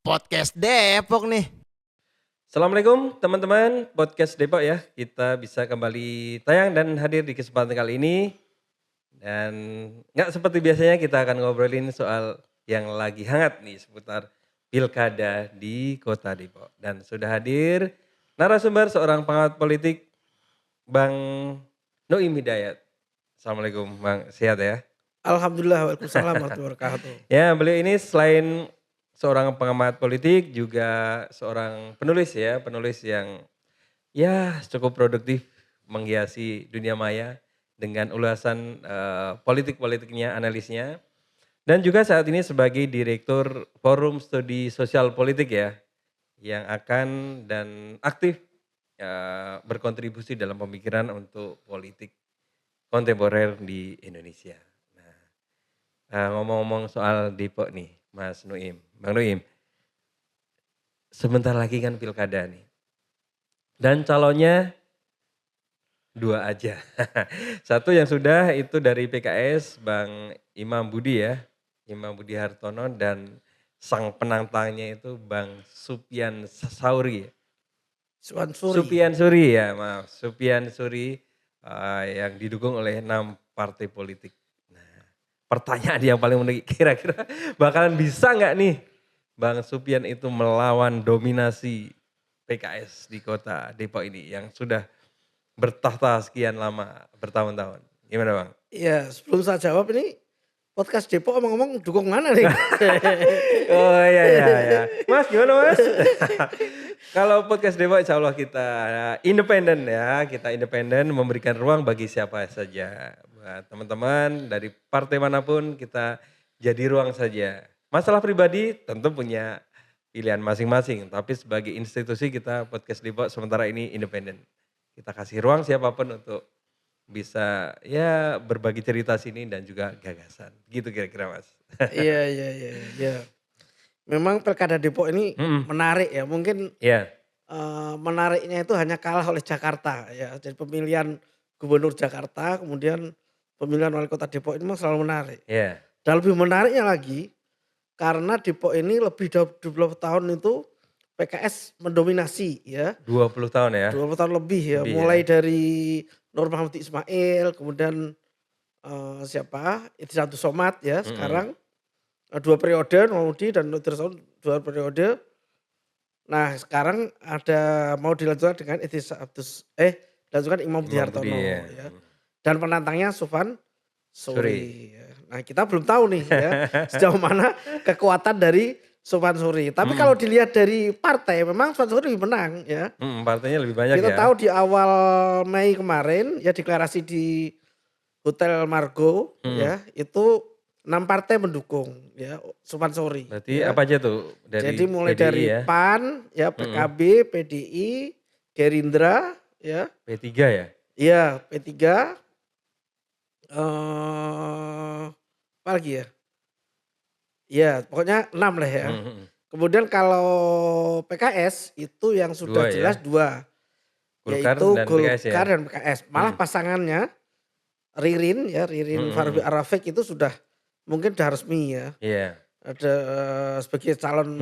Podcast Depok nih. Assalamualaikum teman-teman podcast Depok ya. Kita bisa kembali tayang dan hadir di kesempatan kali ini. Dan nggak seperti biasanya kita akan ngobrolin soal yang lagi hangat nih seputar pilkada di kota Depok. Dan sudah hadir narasumber seorang pengamat politik Bang Noim Hidayat. Assalamualaikum Bang, sehat ya? Alhamdulillah, waalaikumsalam warahmatullahi wabarakatuh. Ya, beliau ini selain seorang pengamat politik juga seorang penulis ya, penulis yang ya cukup produktif menghiasi dunia maya dengan ulasan politik-politiknya, analisnya. Dan juga saat ini sebagai Direktur Forum Studi Sosial Politik ya, yang akan dan aktif berkontribusi dalam pemikiran untuk politik kontemporer di Indonesia. Ngomong-ngomong soal Depok nih, Mas Nuim, Bang Nuim, sebentar lagi kan pilkada nih. Dan calonnya dua aja. Satu yang sudah itu dari PKS, Bang Imam Budi ya, Imam Budi Hartono, dan sang penantangnya itu Bang Supian Sauri. Supian Suri ya, maaf. Supian Suri yang didukung oleh 6 partai politik. Pertanyaan yang paling menarik, kira-kira bakalan bisa nggak nih Bang Supian itu melawan dominasi PKS di kota Depok ini yang sudah bertahta sekian lama, bertahun-tahun. Gimana Bang? Iya, sebelum saya jawab ini podcast Depok ngomong-ngomong dukung mana nih? Oh iya. Mas gimana Mas? Kalau podcast Depok insya Allah kita independen ya, kita independen memberikan ruang bagi siapa saja. Buat teman-teman dari partai manapun kita jadi ruang saja. Masalah pribadi tentu punya pilihan masing-masing. Tapi sebagai institusi kita podcast Depok sementara ini independen. Kita kasih ruang siapapun untuk bisa ya berbagi cerita sini dan juga gagasan. Gitu kira-kira Mas. Iya. Memang pilkada Depok ini menarik ya. Mungkin menariknya itu hanya kalah oleh Jakarta ya. Jadi pemilihan gubernur Jakarta kemudian pemilihan wali kota Depok ini memang selalu menarik. Iya. Dan lebih menariknya lagi karena Depok ini lebih dari 20 tahun itu PKS mendominasi ya. 20 tahun ya? 20 tahun lebih ya. Lebih Mulai ya. dari Nur Muhammad Ismail, kemudian Idris Abdul Somad ya sekarang. 2 periode Maudi dan Idris 2 periode. Nah sekarang ada mau dilanjutkan dengan dilanjutkan Imam Budi Hartono ya. Dan penantangnya Sufan Suri. Nah kita belum tahu nih ya sejauh mana kekuatan dari Sufan Suri. Tapi kalau dilihat dari partai memang Sufan Suri lebih menang ya. Partainya lebih banyak Kita ya. tahu di awal Mei kemarin ya deklarasi di Hotel Margo ya itu 6 partai mendukung ya Sufan Suri. Berarti ya. apa aja tuh? Jadi mulai PDI dari ya? PAN ya PKB, PDI, Gerindra ya. P3 ya? Iya P3. Apa lagi ya? Ya pokoknya 6 lah ya. Kemudian kalau PKS itu yang sudah jelas 2. Yaitu Golkar dan PKS. Malah pasangannya Ririn Farbie Arafik itu sudah mungkin sudah resmi ya. Iya. Ada sebagai calon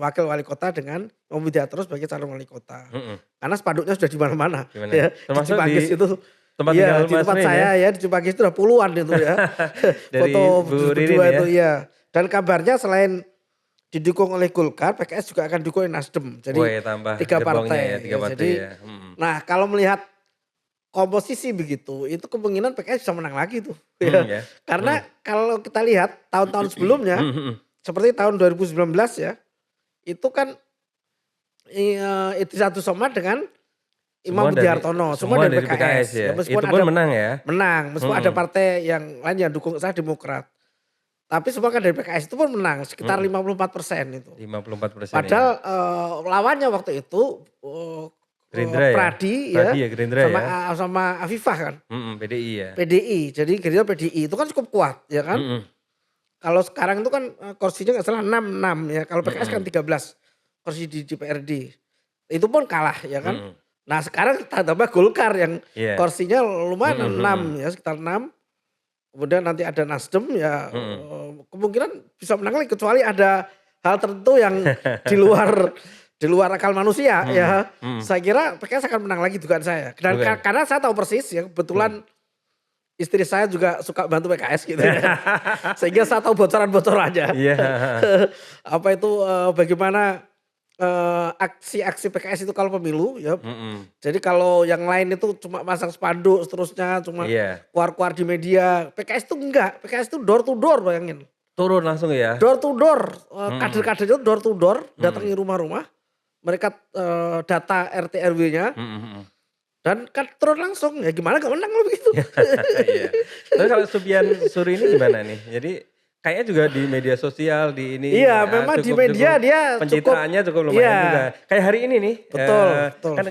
wakil wali kota dengan Imam Budi Hartono sebagai calon wali kota. Karena spanduknya sudah di mana-mana. Ya, termasuk di Cimanggis itu. Tempat ya, tinggal di Mas tempat Rin saya ya di Cimanggis itu udah puluhan itu ya. Dari Foto Bu Ririn berdua ya. itu ya. Dan kabarnya selain didukung oleh Golkar, PKS juga akan didukung oleh Nasdem. Jadi 3 partai. Ya, 3 partai jadi, ya. Nah kalau melihat komposisi begitu, itu kemungkinan PKS bisa menang lagi tuh. Ya. Karena kalau kita lihat tahun-tahun sebelumnya, seperti tahun 2019 ya, itu kan Idris Abdul Somad dengan Imam Budi Hartono, semua dari PKS. Ya. Meskipun itu pun ada, menang ya? Menang, meskipun ada partai yang lain yang dukung saya Demokrat. Tapi semua kan dari PKS itu pun menang, sekitar 54% itu. 54%. Padahal lawannya waktu itu Gerindra Pradi ya, Gerindra sama Afifah kan. PDI ya. PDI, jadi Gerindra PDI itu kan cukup kuat ya kan. Kalau sekarang itu kan kursinya nggak salah 6 ya. Kalau PKS kan 13 kursi di DPRD. Itu pun kalah ya kan. Nah sekarang tambah Golkar yang kursinya lumayan 6 ya, sekitar 6. Kemudian nanti ada Nasdem ya kemungkinan bisa menang lagi kecuali ada hal tertentu yang di luar akal manusia ya. Saya kira PKS akan menang lagi dugaan saya. Dan Bukan. karena saya tahu persis ya kebetulan istri saya juga suka bantu PKS gitu ya. Sehingga saya tahu bocoran-bocorannya. Iya. Apa itu bagaimana aksi-aksi PKS itu kalau pemilu ya. Jadi kalau yang lain itu cuma masang spanduk seterusnya cuma Iya. keluar-keluar di media. PKS itu enggak. PKS itu door to door bayangin. Turun langsung ya. Door to door. Kader-kader itu door to door datangi rumah-rumah. Mereka data RT RW-nya. Dan kan turun langsung. Ya gimana gak menang lo begitu. Iya. Tapi kalau Sufyan Suri ini gimana nih? Jadi kayaknya juga di media sosial di ini. Iya, memang di media dia pencitraannya cukup lumayan iya. juga. Kayak hari ini nih. Betul, betul. Kan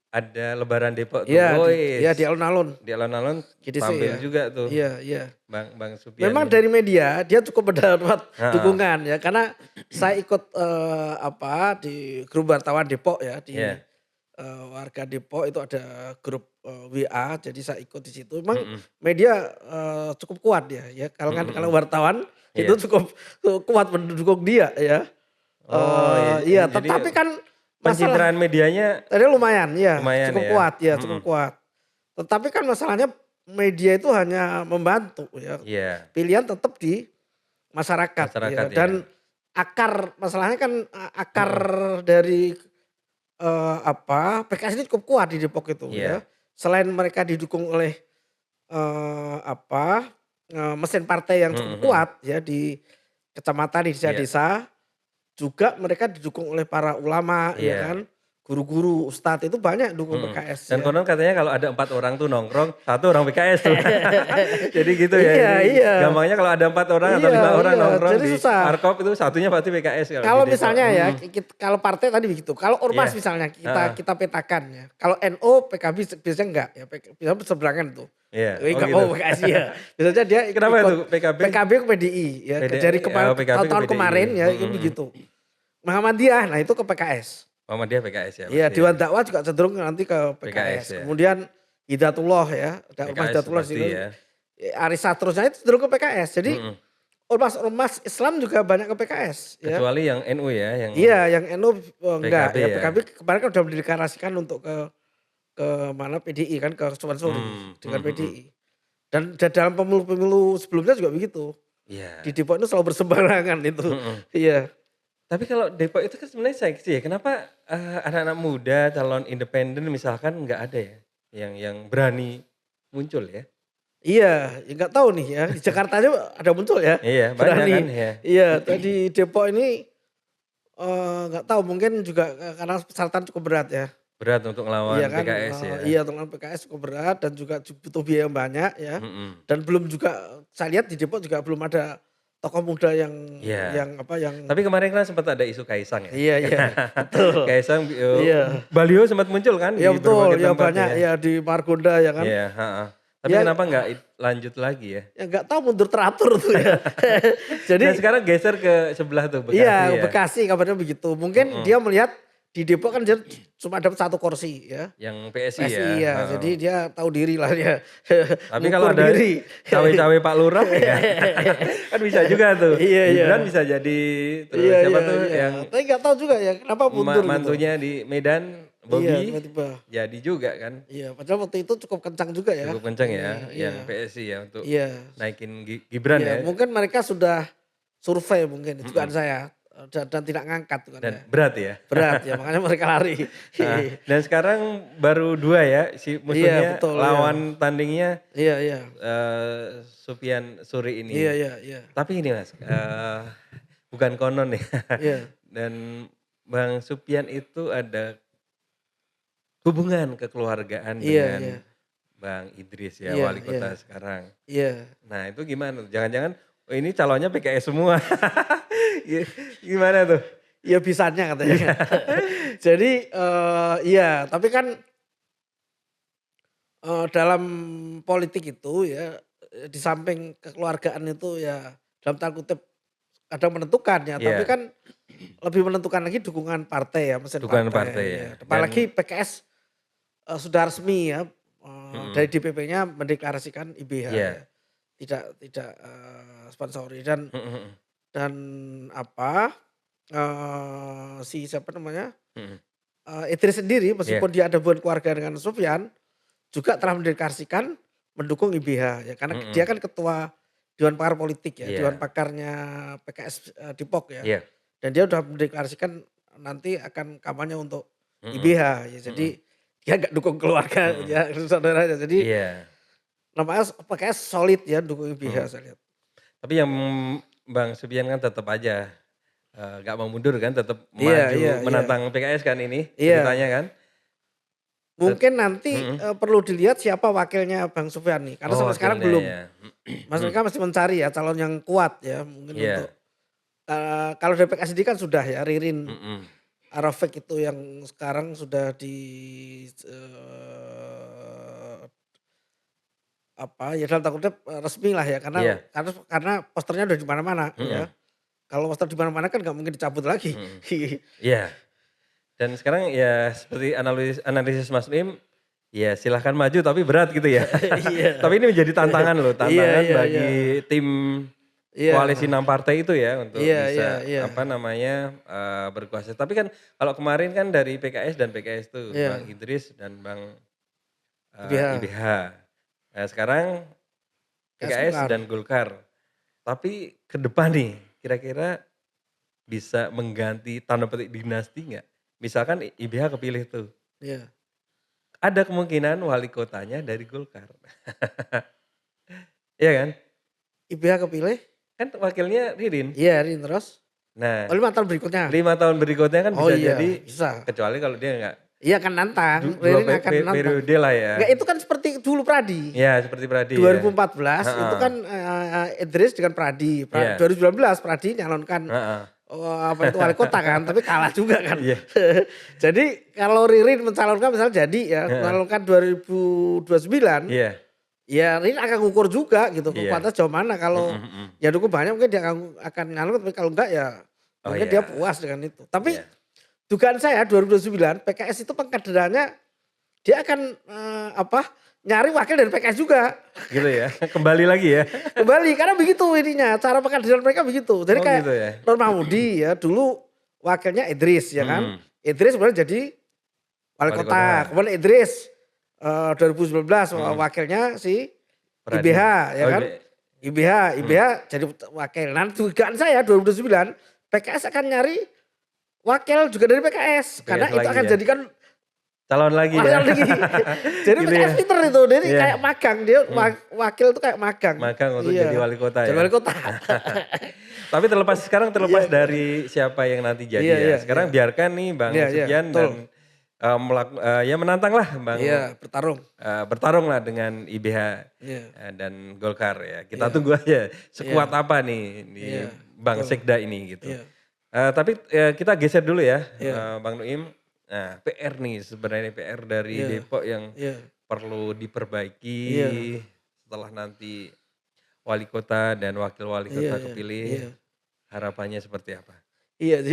ada Lebaran Depok tuh. Iya, Woi, di alun-alun. di alun-alun GDC tampil ya. juga tuh. Iya, iya. Bang Sufyan. Memang ini. dari media dia cukup mendapat Ha-ha. dukungan ya karena saya ikut di grup wartawan Depok ya di Iya. warga Depok itu ada grup WA jadi saya ikut di situ. Memang media cukup kuat ya kalau wartawan Iya. itu cukup kuat mendukung dia ya. Oh, Iya, jadi tetapi kan masalah pencitraan medianya tadi lumayan ya, lumayan cukup ya. kuat ya, cukup kuat. Tetapi kan masalahnya media itu hanya membantu ya. Iya. Pilihan tetap di masyarakat, Masyarakat, ya. Dan akar masalahnya kan akar dari PKS ini cukup kuat di Depok itu Iya. ya. Selain mereka didukung oleh mesin partai yang cukup kuat ya di kecamatan di desa-desa, juga mereka didukung oleh para ulama Iya. ya kan, guru-guru, ustadz itu banyak dukung PKS. Dan ya. konon katanya kalau ada 4 orang tuh nongkrong, 1 orang PKS tuh. Jadi gitu ya. Iya, Jadi iya. gampangnya kalau ada 4 orang atau Iya, 5 orang iya. nongkrong Jadi di susah. Warkop itu satunya pasti PKS. Kalau di Depok. misalnya ya, kalau partai tadi begitu. Kalau ormas Iya. misalnya kita petakan ya. Kalau NU, PKB biasanya enggak ya. Biasanya berseberangan tuh. Iya. Enggak Oh, mau gitu. PKS ya. Biasanya dia Kenapa ikut itu PKB? PKB ke PDI ya. PDI, Dari kemarin PKB ke tahun PDI. kemarin ya itu begitu. Muhammadiyah, nah itu ke PKS. Muhammadiyah PKS ya. Iya, pasti Dewan Dakwah juga cenderung nanti ke PKS. PKS, ya. Kemudian Hidayatullah ya, ada ormas PKS Hidayatullah pasti sini. ya. Arisa terusnya itu cenderung ke PKS. Jadi ormas Islam juga banyak ke PKS ya. Kecuali yang NU ya. Yang Iya, yang NU enggak PKB ya. ya. PKB kemarin kan sudah mendeklarasikan untuk ke mana PDI kan ke Sufyan Suri dengan PDI. Dan dalam pemilu sebelumnya juga begitu. Iya. Di Depok itu selalu bersembarangan itu. Iya. Tapi kalau Depok itu kan sebenarnya seksi ya. Kenapa anak-anak muda calon independen misalkan nggak ada ya yang berani muncul ya? Iya, ya nggak tahu nih ya. Di Jakarta aja ada muncul ya. Iya, banyak Berani. kan ya. Iya, di Depok ini nggak tahu mungkin juga karena persyaratan cukup berat ya. Berat untuk ngelawan Iya kan, PKS ya. iya untuk lawan PKS cukup berat dan juga butuh biaya yang banyak ya. Mm-mm. Dan belum juga saya lihat di Depok juga belum ada tokoh muda yang Iya. yang Tapi kemarin kan sempat ada isu Kaisang ya. iya betul. Kaisang Iya. baliho sempat muncul kan Iya di betul, berbagai ya tempat banyak ya di Margonda ya kan. Iya, ha-ha. Tapi Ya. kenapa nggak lanjut lagi ya? Ya nggak tahu mundur teratur tuh ya. Jadi Dan sekarang geser ke sebelah tuh Bekasi iya ya. Bekasi kabarnya begitu. Mungkin dia melihat di Depok kan dia cuma dapat 1 kursi ya. Yang PSI, PSI ya. ya, Ha-ha. jadi dia tahu diri lah dia. Tapi kalau Ngukur ada diri. cawe-cawe Pak Lurah ya, kan bisa juga tuh. Iya, iya. Gibran bisa jadi terus Iya, siapa iya, tuh iya. yang Tapi nggak tahu juga ya kenapa mundur gitu. mantunya di Medan, Iya, Bobby, tiba-tiba. jadi juga kan. Iya, padahal waktu itu cukup kencang juga ya. Cukup kencang ya, Iya, yang PSI ya untuk Iya. naikin Gibran Iya, ya. mungkin mereka sudah survei mungkin itu kan saya dan tidak ngangkat tuh kan Dan ya. berat ya. Berat ya, makanya mereka lari. Nah, dan sekarang baru 2 ya si musuhnya betul, lawan tandingnya Iya, iya. Sufyan Suri ini. Iya, iya, iya. Tapi ini Mas, bukan konon ya. Iya. Dan Bang Sufyan itu ada hubungan kekeluargaan Iya, dengan iya. Bang Idris ya, Iya, wali kota iya. sekarang. Iya. Nah itu gimana? Jangan-jangan oh ini calonnya PKS semua. Gimana tuh? Ya bisanya katanya. Jadi iya, tapi kan dalam politik itu ya di samping kekeluargaan itu ya dalam tanda kutip kadang menentukan ya, tapi Iya. kan lebih menentukan lagi dukungan partai ya, mesin Dukungan partai ya. ya. Apalagi PKS sudah resmi ya dari DPP-nya mendeklarasikan IBH Iya. ya. Tidak sponsori dan Mm-mm. dan apa si siapa namanya, Mhm. Idris sendiri Iya. meskipun dia ada hubungan keluarga dengan Sufyan, juga telah mendeklarasikan mendukung IBH ya, karena dia Mhm. kan ketua Dewan Pakar Politik ya, Dewan Iya. Pakarnya PKS, Depok ya. Iya. Dan dia udah mendeklarasikan nanti akan kampanye untuk Mhm. IBH ya, jadi Mhm. dia nggak dukung keluarga Mhm. ya, saudaranya. Jadi Iya. namanya PKS solid ya dukung Mhm. IBH saya lihat. Tapi yang Bang Sufyan kan tetap aja, nggak mau mundur kan, tetap Iya maju iya iya. menantang PKS kan ini Iya. ceritanya kan? Tet Mungkin nanti, mhm. perlu dilihat siapa wakilnya Bang Sufyan nih, karena Oh sampai sekarang wakilnya belum. ya. Mhm. Mereka masih mencari ya calon yang kuat ya, mungkin untuk, Iya. kalau dari PKS sendiri kan sudah ya Ririn Mhm. Arofik itu yang sekarang sudah apa, ya dalam tanda kutip, resmi lah ya, Iya. karena posternya udah di mana-mana ya. Mhm. Kalau poster di mana-mana kan nggak mungkin dicabut lagi. Mhm. Iya. Dan sekarang ya seperti analisis Mas Bim, ya silahkan maju tapi berat gitu ya. Iya. Tapi ini menjadi tantangan loh, Iya tantangan iya iya. bagi tim koalisi Iya. 6 partai itu ya untuk Iya iya bisa iya. apa namanya, berkuasa. Tapi kan kalau kemarin kan dari PKS dan PKS tuh, Bang Iya. Idris dan Bang, IBH, IBH. Nah sekarang KS PKS Golkar. dan Golkar. Tapi ke depan nih, kira-kira bisa mengganti tanda petik dinasti nggak? Misalkan IBH kepilih tuh, Iya. ada kemungkinan wali kotanya dari Golkar. Iya kan? IBH kepilih, Kan wakilnya Ririn. iya Rin, terus? Oh Nah, 5 tahun berikutnya? 5 tahun berikutnya kan Oh bisa iya, jadi, bisa. kecuali kalau dia nggak Iya akan nantang, 2 Ririn akan nantang. periode lah ya. Enggak, itu kan seperti dulu Pradi. Ya seperti Pradi ya. 2014 itu Heeh. kan, Idris dengan Pradi. Iya. 2019 Pradi nyalonkan, Heeh. apa itu wali kota kan, tapi kalah juga kan. Iya. Jadi kalau Ririn mencalonkan misalnya jadi ya, Heeh. mencalonkan 2029, Iya. ya Ririn akan ngukur juga gitu Iya. kekuatannya sejauh mana. Kalau Mhm. Mhm. ya dukung banyak mungkin dia akan nyalon, tapi kalau enggak ya Oh mungkin dia iya. puas dengan itu. Tapi Iya. dugaan saya 2029 PKS itu pengkaderannya dia akan, nyari wakil dari PKS juga. Gitu ya. Kembali lagi ya. Kembali, karena begitu ininya, cara pengkaderan mereka begitu. Jadi Oh kayak gitu ya. Nur Mahmudi ya, dulu wakilnya Idris ya kan. Mhm. Idris kemudian jadi wali Wali kota. kota. Kemudian Idris 2019 Mhm. wakilnya si Pradi. IBH ya Oh, kan. IBH jadi wakil. Nah dugaan saya 2029 PKS akan nyari wakil juga dari PKS. Karena PKS itu lagi akan ya. jadikan Calon lagi wakil ya. lagi. Jadi Gitu PKS ya. pinter itu, jadi Iya. kayak magang. Dia Hmm. wakil itu kayak magang. Magang untuk Iya. jadi wali kota Jadi ya. wali kota. Tapi sekarang terlepas Iya. dari siapa yang nanti jadi Iya, ya. iya, Sekarang iya. biarkan nih Bang Iya, iya, Sufyan betul. dan ya menantang lah Bang, Iya, bertarung. bertarung lah dengan IBH Iya. dan Golkar ya. Kita Iya. tunggu aja sekuat Iya. apa nih di Iya, Bang betul. Sekda ini gitu. Iya. Tapi kita geser dulu ya, Iya. Bang Nuim. Nah PR nih sebenarnya PR dari Iya. Depok yang Iya. perlu diperbaiki Iya. setelah nanti wali kota dan wakil wali Iya, kota iya, kepilih. iya. Harapannya seperti apa? Iya,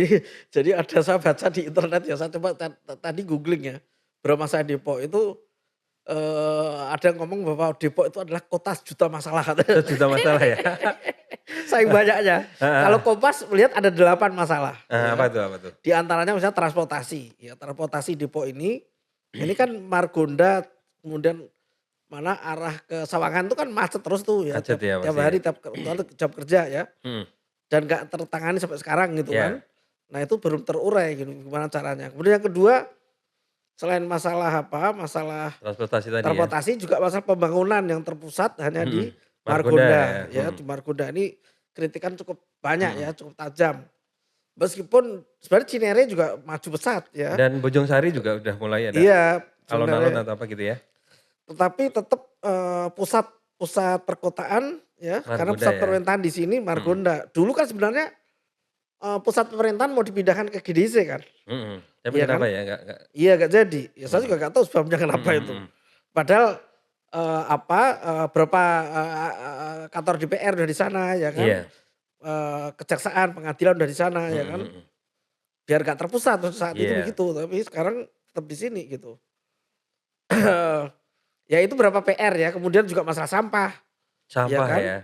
jadi ada saya baca di internet ya, saya coba tadi googling ya. Berapa saya Depok itu, ada yang ngomong bahwa Depok itu adalah kota sejuta masalah katanya. Sejuta masalah ya? Saking banyaknya. Heeh. Kalau Kompas melihat ada 8 masalah. ya. Apa tuh apa tuh? Di antaranya misalnya transportasi. Ya, transportasi Depok ini kan Margonda, kemudian mana arah ke Sawangan itu kan macet terus tuh ya. Macet ya Tiap pasti hari, ya? tiap jam kerja ya. Mhm. Dan gak tertangani sampai sekarang gitu Iya. kan. Nah itu belum terurai gitu gimana caranya. Kemudian yang kedua, selain masalah masalah Transportasi tadi ya? transportasi juga masalah pembangunan yang terpusat hanya di Margonda Margonda ya? ya. Di Margonda ini kritikan cukup banyak Mhm. ya, cukup tajam. Meskipun sebenarnya Cinere juga maju pesat ya. Dan Bojongsari juga udah mulai ada Iya, alun-alun sebenarnya. atau apa gitu ya? Tetapi tetap pusat perkotaan ya, karena Margonda pusat ya? pemerintahan di sini Margonda. Dulu kan sebenarnya pusat pemerintahan mau dipindahkan ke GDC kan. Mhm. Tapi Iya kenapa kan? ya? Nggak Iya gak jadi. Ya saya Mhm. juga gak tahu sebabnya kenapa Mhm, itu. mhm. Padahal berapa kantor DPR udah di sana ya kan. Iya. Kejaksaan, pengadilan udah di sana ya Mhm, kan. mhm. Biar gak terpusat saat itu Iya. begitu. Tapi sekarang tetap di sini gitu. Ya itu berapa PR ya. Kemudian juga masalah sampah. Sampah kan? ya?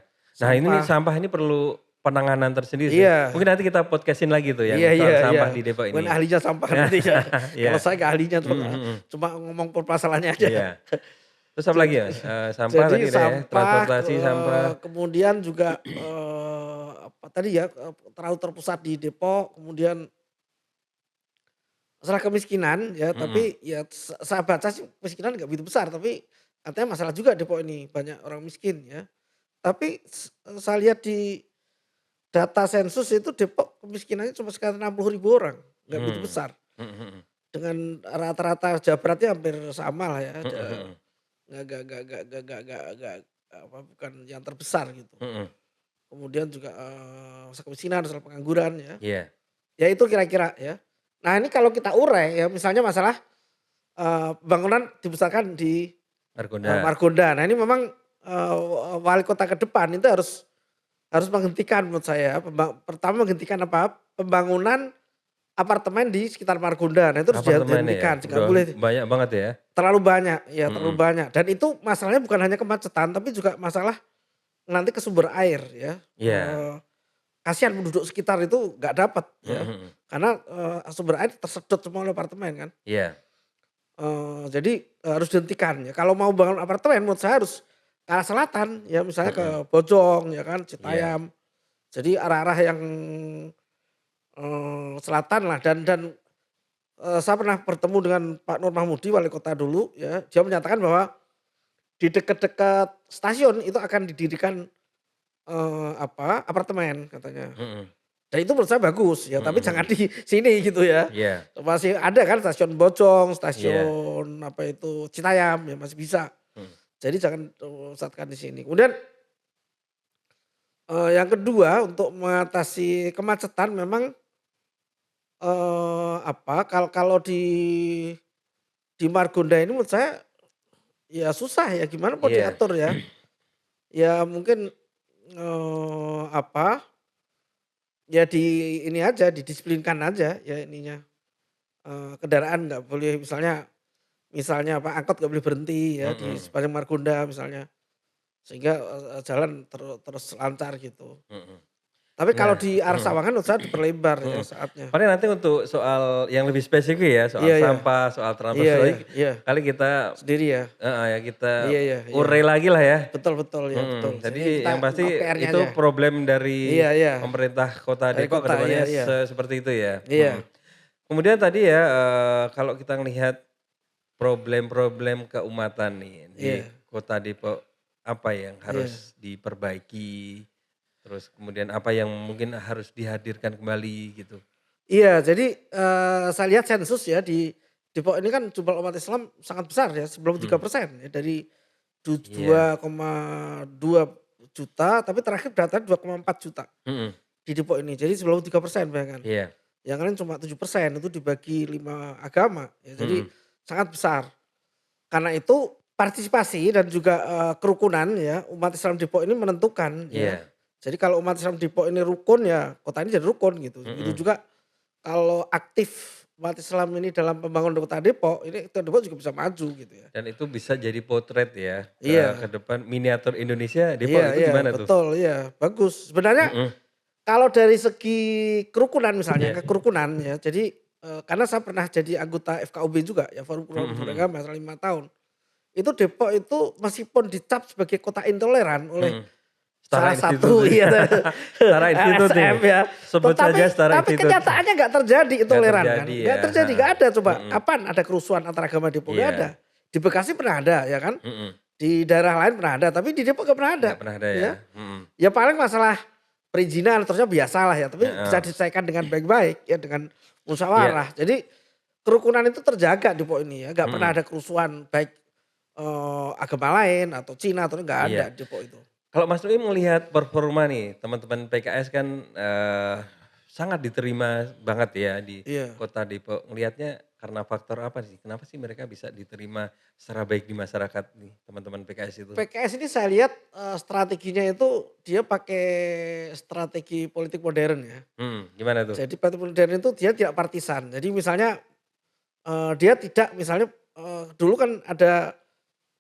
Nah ini nih Sampah. sampah ini perlu penanganan tersendiri sih. Iya. Mungkin nanti kita podcastin lagi tuh yang Iya, soal iya, sampah iya. di Depok Bukan ini. ahlinya sampah nanti ya. Iya. Kalau saya nggak ahlinya cuma ngomong permasalahannya aja. Iya. Terus apa lagi Mas? Sampah Jadi tadi udah ya, transportasi sampah. kemudian juga apa tadi ya terlalu terpusat di Depok, kemudian masalah kemiskinan ya, tapi ya saya baca sih kemiskinan nggak begitu besar, tapi katanya masalah juga Depok ini banyak orang miskin ya. Tapi saya lihat di data sensus itu Depok kemiskinannya cuma sekitar 60.000 orang, nggak begitu Hmm. besar. Mhm. Dengan rata-rata Jawa Baratnya hampir sama lah ya, Mhm. nggak apa, bukan yang terbesar gitu. Mhm. Kemudian juga masalah kemiskinan, masalah pengangguran ya. Iya. Ya itu kira-kira ya. Nah ini kalau kita urai ya misalnya masalah pembangunan dibesarkan di Margonda. Margonda. Nah ini memang wali kota ke depan itu harus menghentikan menurut saya. Pertama menghentikan apa? Pembangunan apartemen di sekitar Margonda. Nah itu harus Apartemen ya. dihentikan. Nggak Udah boleh banyak banget ya. terlalu banyak. Ya terlalu banyak. Dan itu masalahnya bukan hanya kemacetan tapi juga masalah nanti ke sumber air ya. Iya. Kasihan penduduk sekitar itu nggak dapat ya. Mhm. Karena sumber air tersedot semua oleh apartemen kan. Iya. Jadi harus dihentikan ya. Kalau mau bangun apartemen menurut saya harus ke arah selatan ya misalnya ke Bojong ya kan, Citayam. Jadi arah-arah yang selatan lah dan saya pernah bertemu dengan Pak Nur Mahmudi wali kota dulu ya. Dia menyatakan bahwa di dekat-dekat stasiun itu akan didirikan apartemen katanya. Mhm. Dan itu menurut saya bagus ya, tapi jangan di sini gitu ya. Iya. Masih ada kan stasiun Bojong, stasiun apa itu Citayam ya masih bisa. Jadi jangan pusatkan di sini. Kemudian yang kedua untuk mengatasi kemacetan memang apa kalau di Margonda ini menurut saya ya susah ya gimana mau Iya. diatur ya. Ya mungkin apa ya ini aja didisiplinkan aja ya ininya. Kendaraan nggak boleh misalnya apa angkot nggak boleh berhenti ya di sepanjang Margonda misalnya. Sehingga jalan terus lancar gitu. Mhm. Tapi kalau Nah, di arah Sawangan menurut saya diperlebar ya saatnya. paling nanti untuk soal yang lebih spesifik ya, soal Iya, iya. sampah, soal Iya, transportasi, iya, iya. kali kita Sendiri ya. ya kita Iya, iya, iya. urai lagi lah ya. Betul betul ya betul. Jadi kita yang pasti ungkap PR-nya itu aja. problem dari Iya, iya. pemerintah kota Dari Depok ke kota, depannya iya, iya. seperti itu ya. Iya. Kemudian tadi ya kalau kita ngelihat problem-problem keumatan nih di Iya. kota Depok, apa yang harus diperbaiki, terus kemudian apa yang mungkin harus dihadirkan kembali gitu. Iya, jadi saya lihat sensus ya di Depok ini kan jumlah umat Islam sangat besar ya, sebelum 3% ya dari Iya. 2,2 juta, tapi terakhir data 2,4 juta Mhm. di Depok ini. Jadi sebelum 3% bayangkan. Iya. Yang lain cuma 7% itu dibagi 5 agama ya, jadi sangat besar. Karena itu partisipasi dan juga kerukunan ya umat Islam Depok ini menentukan ya. Iya. Jadi kalau umat Islam Depok ini rukun ya kota ini jadi rukun gitu. Itu juga kalau aktif umat Islam ini dalam pembangunan kota Depok, ini kota Depok juga bisa maju gitu ya. Dan itu bisa jadi potret ya Iya. ke depan miniatur Indonesia Depok Iya, itu iya, gimana tuh? betul, iya, bagus. Sebenarnya kalau dari segi kerukunan misalnya, Iya. kerukunan ya, jadi karena saya pernah jadi anggota FKUB juga ya, Forum Kerukunan Beragama selama 5 tahun. Itu Depok itu meskipun dicap sebagai kota intoleran oleh salah satu iya, Setara institut nih. ASM ya. Sebut saja setara Tapi institut. kenyataannya nggak terjadi intoleran kan. terjadi Nggak ya. terjadi, nggak ada coba. Kapan ada kerusuhan antar agama di Depok? Nggak Iya. ada. Di Bekasi pernah ada ya kan. Mhm. Di daerah lain pernah ada, tapi di Depok nggak pernah ada. Nggak pernah ada ya. Ya paling masalah perizinan terusnya biasalah ya, tapi bisa diselesaikan dengan baik-baik ya dengan musyawarah. Jadi kerukunan itu terjaga di Depok ini ya, nggak pernah ada kerusuhan baik agama lain atau Cina atau nggak ada di Depok itu. Kalau Mas Nui melihat performa nih teman-teman PKS kan sangat diterima banget ya di Iya. kota Depok. Ngelihatnya karena faktor apa sih? Kenapa sih mereka bisa diterima secara baik di masyarakat nih teman-teman PKS itu? PKS ini saya lihat strateginya itu dia pakai strategi politik modern ya. Gimana tuh? Jadi politik modern itu dia tidak partisan. Jadi misalnya dia tidak misalnya dulu kan ada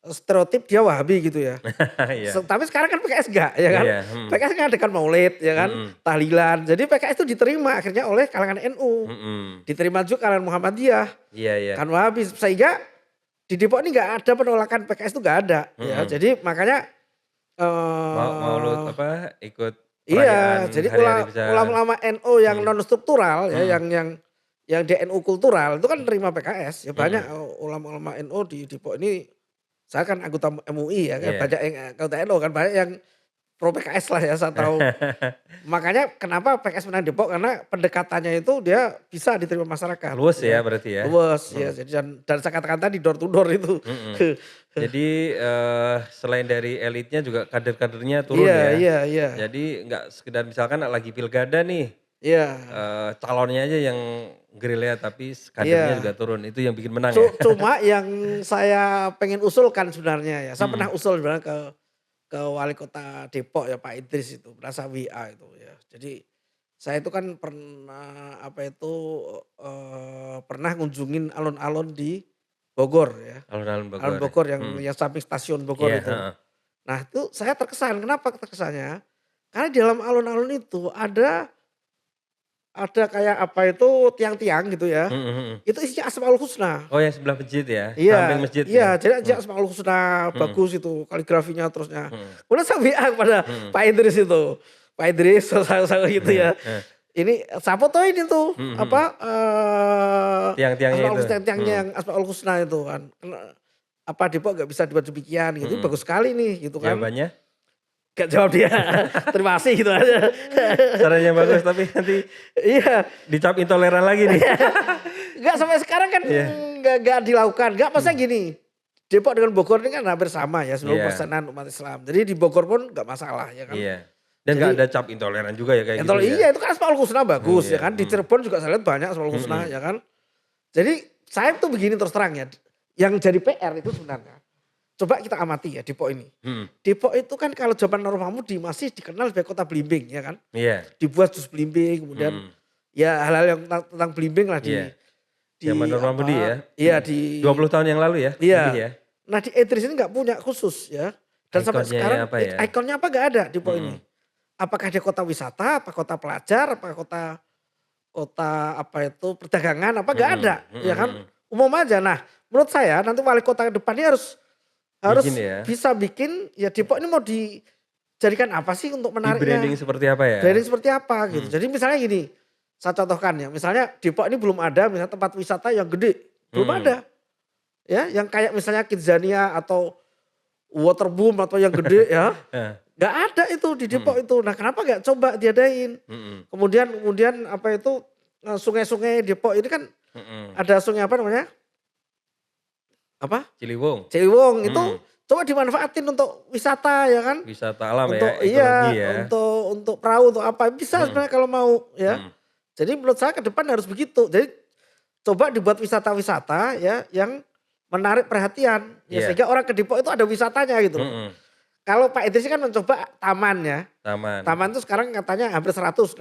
stereotip dia Wahabi gitu ya. Iya. Tapi sekarang kan PKS enggak ya kan. Iya, PKS ngadakan maulid ya kan, tahlilan. Jadi PKS itu diterima akhirnya oleh kalangan NU. Diterima juga kalangan Muhammadiyah, Iya, iya. kan Wahabi. Sehingga di Depok ini enggak ada penolakan PKS itu enggak ada ya. Jadi makanya Maulud apa ikut iya, perayaan jadi hari-hari besar. ulama-ulama NU yang non struktural ya, yang di NU kultural itu kan nerima PKS. Ya banyak ulama-ulama NU di Depok ini, saya kan anggota MUI ya kan, Iya. banyak yang anggota NU kan, banyak yang pro PKS lah ya saya tahu. Makanya kenapa PKS menang Depok karena pendekatannya itu dia bisa diterima masyarakat. Luas ya berarti ya. Luas ya. Jadi dan saya katakan tadi door to door itu. Jadi selain dari elitnya juga kader-kadernya turun Iya, ya. iya, iya. Jadi nggak sekedar misalkan lagi pilkada nih, Iya. calonnya aja yang gerilya tapi kadernya Iya. juga turun. Itu yang bikin menang ya. Cuma yang saya pengen usulkan sebenarnya ya, saya pernah usul sebenarnya ke wali kota Depok ya Pak Idris itu, merasa WA itu ya. Jadi saya itu kan pernah pernah ngunjungin alun-alun di Bogor ya. Alun-alun Bogor. Alun Bogor yang samping stasiun Bogor Iya, itu. heeh. Nah itu saya terkesan, kenapa terkesannya? Karena di dalam alun-alun itu ada kayak tiang-tiang gitu ya. Itu isinya Asmaul Husna. Oh yang sebelah masjid ya, Iya, samping masjid iya, ya. jadi Asmaul Husna bagus itu kaligrafinya terusnya. Mm. Kemudian saya WA kepada Pak Idris itu. Pak Idris saya gitu ya. Ini saya fotoin itu Tiang-tiangnya Asmaul itu. Husna, tiangnya yang Asmaul Husna itu kan. Apa Depok gak bisa dibuat demikian gitu. Bagus sekali nih gitu kan. Jawabannya Gak jawab dia. Terima kasih gitu aja. caranya bagus tapi nanti Iya. dicap intoleran lagi nih. Enggak sampai sekarang kan enggak dilakukan. Enggak maksudnya gini. Depok dengan Bogor ini kan hampir sama ya, 90%-an umat Islam. Jadi di Bogor pun enggak masalah ya kan. Iya. Dan nggak ada cap intoleran juga ya kayak gitu ya. Iya itu kan Asmaul Husna bagus Iya. ya kan. Di Cirebon juga saya lihat banyak Asmaul Husna ya kan. Jadi saya tuh begini terus terang ya. Yang jadi PR itu sebenarnya. Coba kita amati ya Depok ini. Depok itu kan kalau zaman Nur Mahmudi masih dikenal sebagai kota belimbing ya kan. Iya. Dibuat jus belimbing kemudian ya hal-hal yang tentang belimbing lah Iya. Zaman Nur Mahmudi ya. Iya di 20 tahun yang lalu ya. Iya. Lebih ya. Nah di Idris ini nggak punya khusus ya. Dan sampai Ikonnya sekarang apa ya? ikonnya apa nggak ada Depok ini. Apakah dia kota wisata, apa kota pelajar, apa kota perdagangan, apa nggak ada ya kan. Umum aja. Nah menurut saya nanti wali kota ke depan ini harus Bikin ya. bisa bikin ya Depok ini mau dijadikan apa sih untuk Di menariknya. branding seperti apa ya? Branding seperti apa gitu. Jadi misalnya gini, saya contohkan ya. Misalnya Depok ini belum ada misalnya tempat wisata yang gede. Belum ada. Ya, yang kayak misalnya Kidzania atau Waterboom atau yang gede ya. Gak ada itu di Depok itu. Nah kenapa gak coba diadain. Kemudian sungai-sungai Depok ini kan ada sungai apa namanya? Apa? Ciliwung. Ciliwung itu coba dimanfaatin untuk wisata ya kan. Wisata alam Untuk ya, ekologi ya. untuk perahu untuk apa bisa sebenarnya kalau mau ya. Jadi menurut saya ke depan harus begitu. Jadi coba dibuat wisata-wisata ya yang menarik perhatian ya, sehingga orang ke Depok itu ada wisatanya gitu. Kalau Pak Idris kan mencoba taman ya. Taman itu sekarang katanya hampir 160-an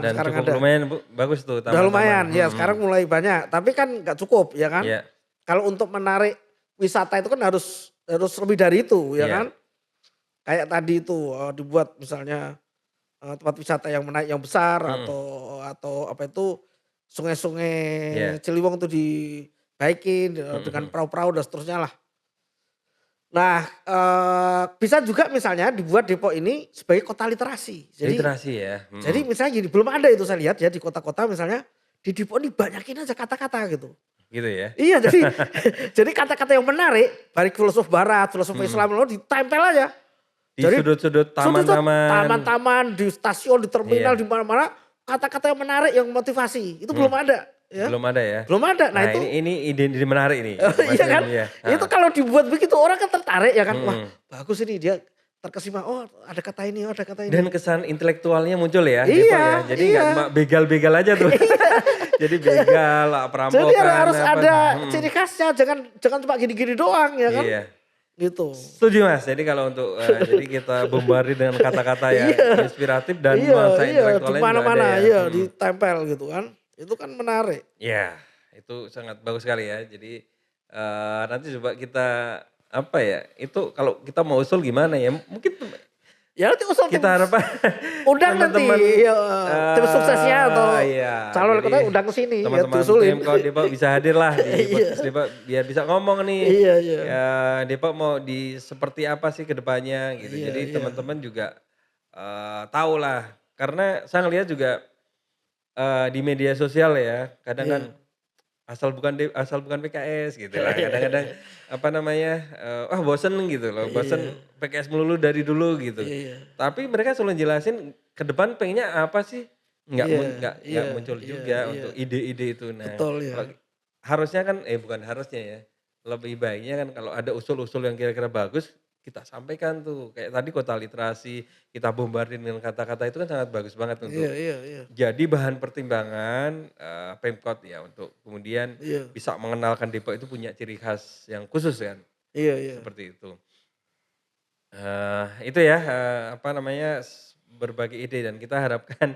Dan sekarang cukup ada. lumayan bagus tuh taman. Udah lumayan ya, sekarang mulai banyak. Tapi kan nggak cukup ya kan. Iya. Kalau untuk menarik wisata itu kan harus lebih dari itu ya Iya. kan. Kayak tadi itu dibuat misalnya tempat wisata yang menarik yang besar atau apa itu sungai-sungai Ciliwung itu dibaikin dengan perahu-perahu dan seterusnya lah. Nah bisa juga misalnya dibuat Depok ini sebagai kota literasi. Literasi ya. Jadi misalnya gini, belum ada itu saya lihat ya di kota-kota misalnya di Depok ini banyakin aja kata-kata gitu. Gitu ya. Iya jadi kata-kata yang menarik, baik filosof barat, filosof Islam lalu ditempel aja. Di Jadi, sudut-sudut taman-taman. Taman-taman, di stasiun, di terminal, di mana-mana kata-kata yang menarik, yang motivasi itu belum ada. Ya. Belum ada ya. Belum ada. Nah, itu ini ide menarik nih. iya kan? Ya. Itu kalau dibuat begitu orang kan tertarik ya kan. Wah bagus ini dia terkesima. Oh ada kata ini, oh ada kata ini. Dan kesan intelektualnya muncul ya. Iya, Depok ya. Jadi iya. nggak cuma begal-begal aja tuh. Jadi begal, perampokan. Jadi harus apa. ada ciri khasnya. Jangan cuma gini-gini doang ya kan. Iya. Gitu. Setuju Mas. Jadi kalau untuk jadi kita bombardir dengan kata-kata yang inspiratif dan nuansa intelektualnya di mana-mana juga ada ya. ditempel gitu kan. Itu kan menarik. Iya, itu sangat bagus sekali ya. Jadi nanti coba kita apa ya, itu kalau kita mau usul gimana ya, mungkin Ya nanti usul tim, kita harapkan undang nanti teman-teman ya, tim suksesnya atau iya, calon kota jadi undang ke sini ya teman-teman diusulin. Pemkot Depok bisa hadir lah di Iya, podcast Depok biar bisa ngomong nih, iya, iya, ya Depok mau di seperti apa sih ke depannya gitu. iya, Jadi iya, teman-teman juga tahu lah, karena saya ngelihat juga di media sosial ya, kadang kan iya, asal bukan PKS gitu lah. iya, Kadang-kadang apa namanya, wah bosen gitu loh, iya, bosen PKS melulu dari dulu gitu. iya, Tapi mereka selalu jelasin ke depan pengennya apa sih, iya, nggak iya, muncul iya, juga iya, untuk ide-ide itu. Nah, betul ya. kalau harusnya kan bukan harusnya ya, lebih baiknya kan kalau ada usul-usul yang kira-kira bagus, kita sampaikan tuh. Kayak tadi kota literasi, kita bombardir dengan kata-kata itu kan sangat bagus banget Iya, untuk iya, iya, jadi bahan pertimbangan, Pemkot ya untuk kemudian iya, bisa mengenalkan Depok itu punya ciri khas yang khusus kan, iya, iya, seperti itu. Itu ya, apa namanya, berbagi ide dan kita harapkan